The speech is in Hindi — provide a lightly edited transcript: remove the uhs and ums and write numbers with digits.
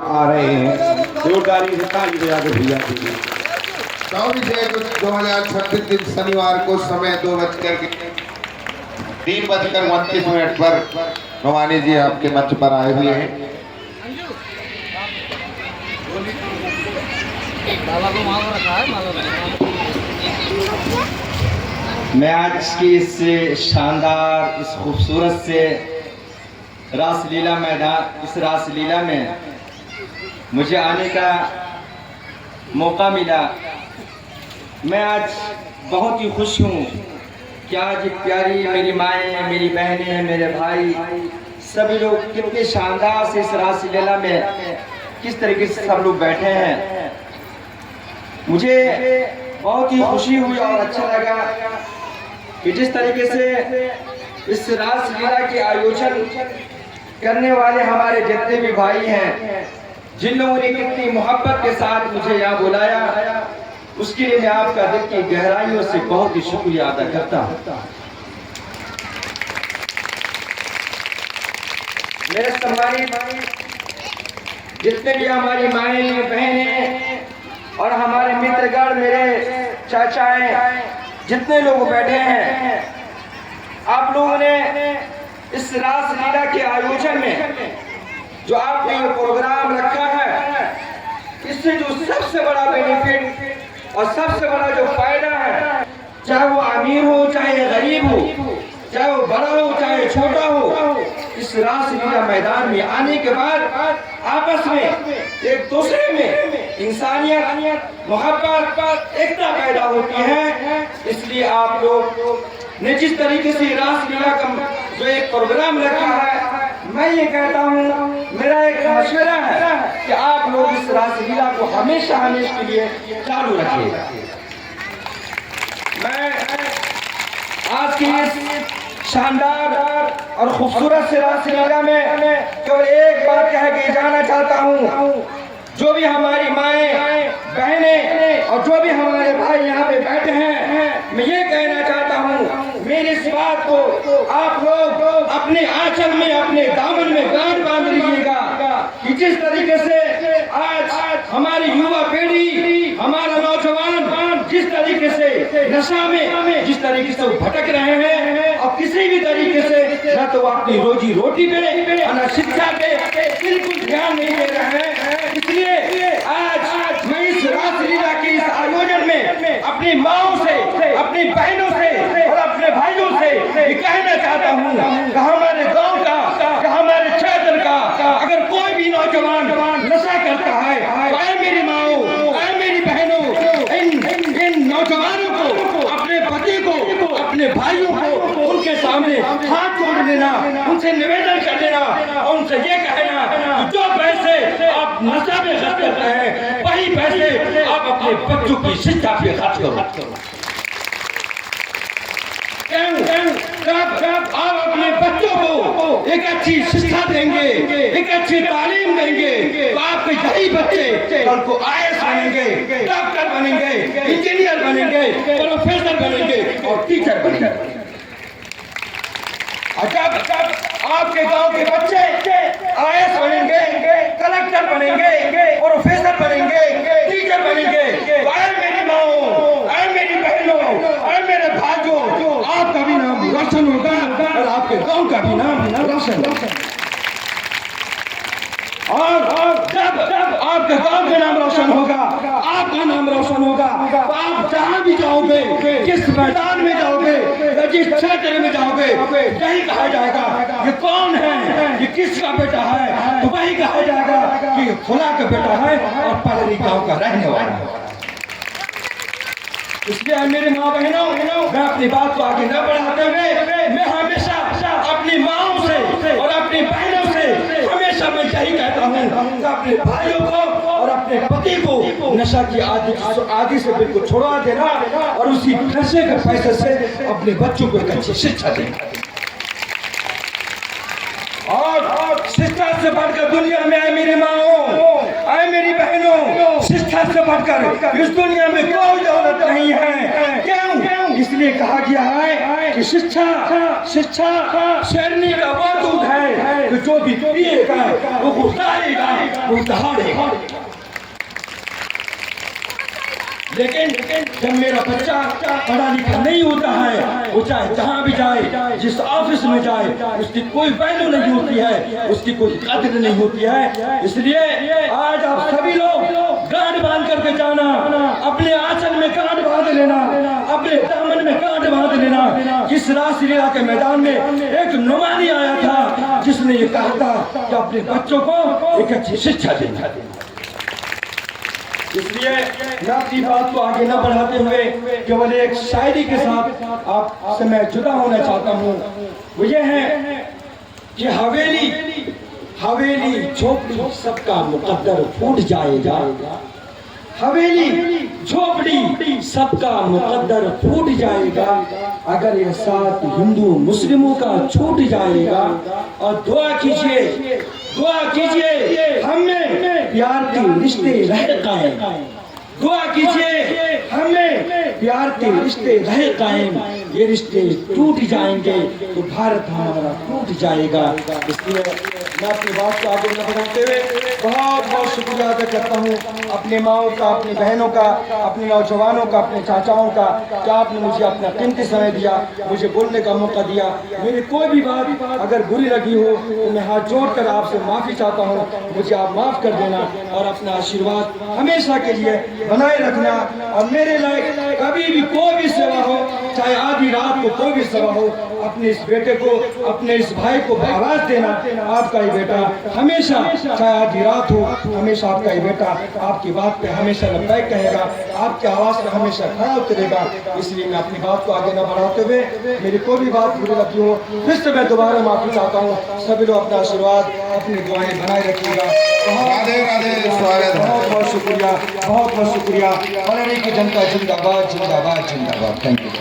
आ रहे हैं जोरदारी से ताली बजा के भैया के लिए। 24/1/2026 दिन शनिवार को समय 3:29 पर नवानी जी आपके मंच पर आए हुए हैं। मैं आज की इस शानदार इस खूबसूरत से रासलीला मैदान इस रासलीला में मुझे आने का मौका मिला। मैं आज बहुत ही खुश हूँ कि आज प्यारी मेरी माएँ, मेरी बहनें, मेरे भाई सभी लोग कितने शानदार से इस रासलीला में किस तरीके से सब लोग बैठे हैं। मुझे बहुत ही खुशी हुई और अच्छा लगा कि जिस तरीके से इस रासलीला के आयोजन करने वाले हमारे जितने भी भाई हैं, जिन लोगों ने कितनी मोहब्बत के साथ मुझे यहाँ बुलाया, उसके लिए मैं आपका दिल की गहराइयों से बहुत ही शुक्रिया अदा करता हूँ। मेरे सम्मानित जितने भी हमारी माएँ बहनें और हमारे मित्रगण, मेरे चाचाएं, जितने लोग बैठे हैं, आप लोगों ने इस रासलीला के आयोजन में जो आपने ये प्रोग्राम रखा है, इससे जो सबसे बड़ा बेनिफिट और सबसे बड़ा जो फायदा है, चाहे वो अमीर हो चाहे गरीब हो, चाहे वो बड़ा हो चाहे छोटा हो, इस रासलीला मैदान में आने के बाद आपस में एक दूसरे में इंसानियत, मोहब्बत, एकता पैदा होती है। इसलिए आप लोग ने जिस तरीके से रासलीला का जो एक प्रोग्राम रखा है, मैं ये कहता हूँ, मेरा एक मशवरा है कि आप लोग इस रासलीला को हमेशा के लिए चालू रखिएगा। मैं आज की इस शानदार और खूबसूरत से रासलीला में केवल एक बात कह के जाना चाहता हूँ, जो भी हमारी माएँ बहनें और जो भी हमारे भाई यहाँ पे बैठे हैं, मैं ये कहना चाहता हूँ, मेरी इस बात को आप लोग अपने आंचल में, अपने दामन में गांठ बांध लीजिएगा कि जिस तरीके से आज हमारी युवा पीढ़ी, हमारा नौजवान जिस तरीके से नशा में जिस तरीके से भटक रहे हैं और किसी भी तरीके से न तो अपनी रोजी रोटी पे न शिक्षा पे बिल्कुल ध्यान नहीं दे रहे हैं। इसलिए आज मैं इस रासलीला के इस आयोजन में अपनी माओं से, अपनी बहनों से और अपने भाइयों से ये कहना चाहता हूँ कि हमारे गांव का, कि हमारे क्षेत्र का अगर कोई भी नौजवान नशा करता है, तो ऐ मेरी माओं, ऐ मेरी बहनों, इन नौजवानों को, अपने पति को, अपने भाइयों को उनके सामने हाथ जोड़ देना, उनसे निवेदन कर देना और उनसे ये कहना कि जो पैसे आप नशा में खर्च करते हैं, वही पैसे आप अपने बच्चों की शिक्षा पे खर्च करो। जब आप अपने बच्चों को एक अच्छी शिक्षा देंगे, एक अच्छी तालीम देंगे, तो आपके यही बच्चे कल को IAS बनेंगे, डॉक्टर बनेंगे, इंजीनियर बनेंगे, प्रोफेसर बनेंगे और टीचर बनेंगे। जब आपके गांव के बच्चे IAS बनेंगे, कलेक्टर बनेंगे, प्रोफेसर बनेंगे, टीचर बनेंगे, तो ऐ मेरी माओ, ऐ मेरी बहनों, ऐ मेरे भाइयों, आपका भी नाम रोशन होगा और आपके गांव का भी नाम रोशन होगा। और जब आपके गांव का नाम रोशन होगा, आपका नाम रोशन होगा, तो आप जहां भी जाओगे, किस मैदान में जाओगे या जिस क्षेत्र में जाओगे, यही कहा जाएगा ये कौन है, ये किसका बेटा है, तो वही कहा जाएगा कि फुला का बेटा है और पलरी गांव का रहने वाला है। इसलिए मेरे माँ बहनों, मैं अपनी बात को आगे न बढ़ाते हुए मैं हमेशा अपनी माओं से और अपनी बहनों से हमेशा मैं यही कहता हूँ कि अपने भाइयों को और अपने पति को नशा की आदि से बिल्कुल छुड़वा देना और उसी नशे के पैसे से अपने बच्चों को एक अच्छी शिक्षा देना। और शिक्षा से बढ़कर दुनिया में आए मेरी माओ, आए मेरी बहनों, शिक्षा शिक्षा से बढ़कर इस दुनिया में कोई दौलत नहीं है। क्यों? इसलिए कहा गया है कि शिक्षा शेरनी का वो दूध है कि जो भी पिएगा वो गुस्साएगा, वो दहाड़ेगा। लेकिन जब मेरा बच्चा पढ़ा लिखा नहीं होता है, वो चाहे जहाँ भी जाए, जिस ऑफिस में जाए, उसकी कोई वैल्यू नहीं होती है, उसकी कोई कदर नहीं होती है। इसलिए आज आप सभी लोग गांठ बांध करके जाना, अपने आंचल में गांठ बांध लेना, अपने दामन में गांठ बांध लेना। इस रासलीला के मैदान में एक नुमानी आया था जिसने ये कहा था कि अपने बच्चों को एक अच्छी शिक्षा देना। इसलिए मैं अपनी बात को आगे न बढ़ाते हुए केवल एक शायरी के साथ आपसे मैं जुदा होना चाहता हूँ। वो ये है कि हवेली झोपड़ी सबका मुकद्दर फूट जाएगा। हवेली झोपड़ी सबका मुकद्दर फूट जाएगा अगर ये साथ हिंदू मुस्लिमों का छूट जाएगा। और दुआ कीजिए हमें प्यार के रिश्ते रह कायम। दुआ कीजिए हमें प्यार के रिश्ते रह कायम। ये रिश्ते टूट जाएंगे तो भारत हमारा टूट जाएगा। इसलिए मैं अपनी बात को आगे न बढ़ाते हुए बहुत बहुत शुक्रिया अदा करता हूँ अपने माओं का, अपनी बहनों का, अपने नौजवानों का, अपने चाचाओं का कि आपने मुझे अपना कीमती समय दिया, मुझे बोलने का मौका दिया। मेरी कोई भी बात अगर बुरी लगी हो तो मैं हाथ जोड़कर आपसे माफ़ी चाहता हूँ। मुझे आप माफ़ कर देना और अपना आशीर्वाद हमेशा के लिए बनाए रखना। और मेरे लायक कभी भी कोई भी सेवा हो, चाहे आधी रात को कोई भी सेवा हो, अपने इस बेटे को, अपने इस भाई को आवाज़ देना। आपका ही बेटा हमेशा, चाहे आधी रात हो, हमेशा आपका ही बेटा आपकी बात पे हमेशा लब्बैक कहेगा, आपकी आवाज़ पे हमेशा खड़ा उतरेगा। इसलिए मैं अपनी बात को आगे न बढ़ाते हुए मेरी कोई भी बात बुरी लगी हो फिर से मैं दोबारा माफ़ी चाहता हूँ। सभी लोग अपना आशीर्वाद, अपनी दुआएं बनाए रखिएगा। राधे राधे, स्वागत। बहुत बहुत शुक्रिया, बहुत बहुत शुक्रिया। की जनता जिंदाबाद, जिंदाबाद, जिंदाबाद। Thank you.